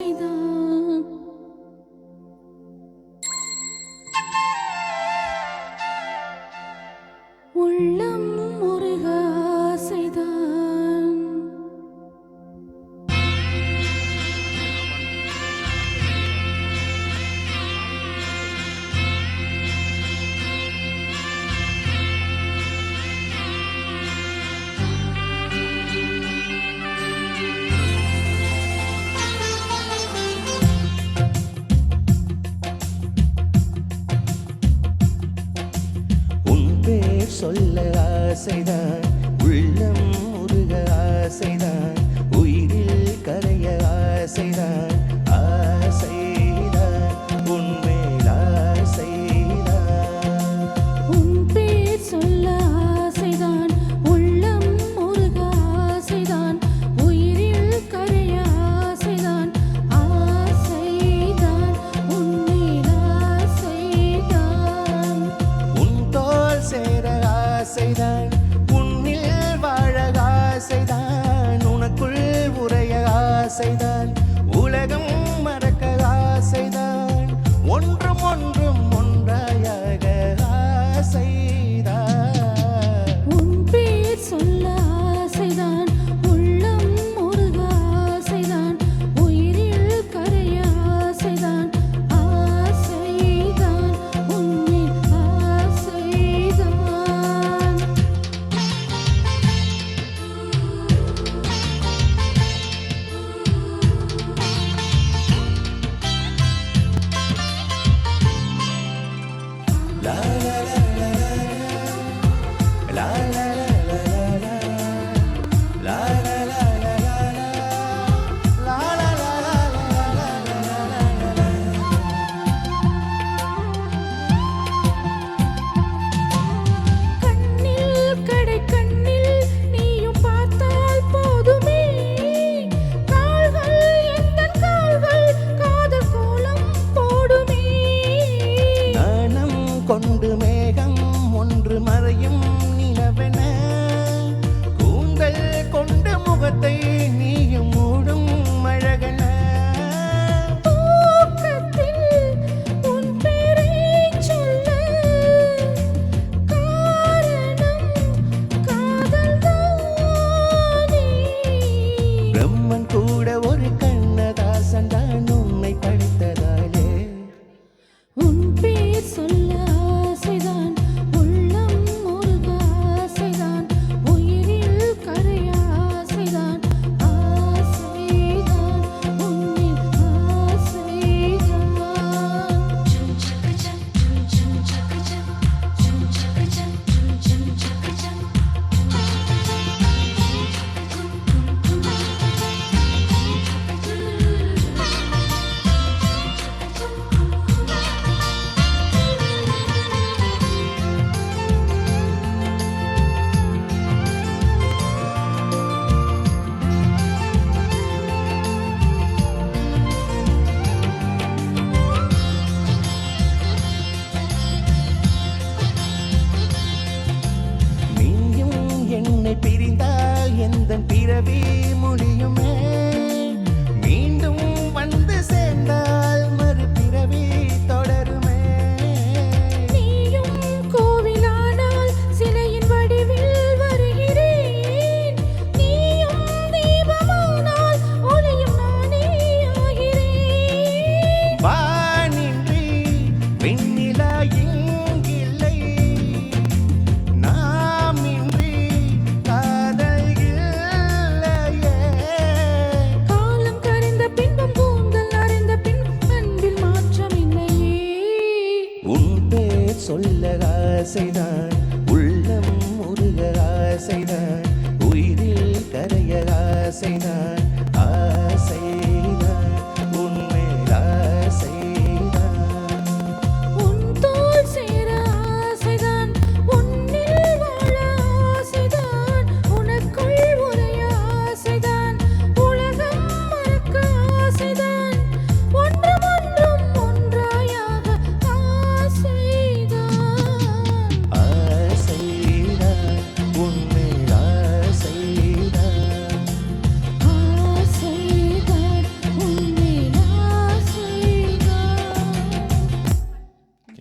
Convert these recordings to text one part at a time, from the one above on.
ஆசைதான். உள்ளம் முருக ஆசைதான். சொல்ல ஆசைதான், உள்ளம் முருக ஆசைதான், உயிரில் கரைய ஆசைதான், ஆசைதான் உன்மேல் ஆசைதான். உன் பேர் சொல்ல ஆசைதான், உள்ளம் முருக ஆசைதான், உயிரில் கரைய ஆசைதான், ஆசைதான் உன்மேல் ஆசைதான். உன் தோள் சேர ஆசைதான், உன்னில் வாழ ஆசைதான், உனக்குள் உரைய ஆசைதான், உலகம் மறக்க ஆசைதான், ஒன்றும் ஒன்றும் ஒன்றாயாக ஆசைதான். உன் பேர் சொல்ல ஆசைதான், உள்ளம் முருக ஆசைதான், உயிரில் கரைய ஆசைதான், ஆசைதான் உன்னில் ஆசைதான்.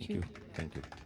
தேங்க்யூ. தேங்க்யூ.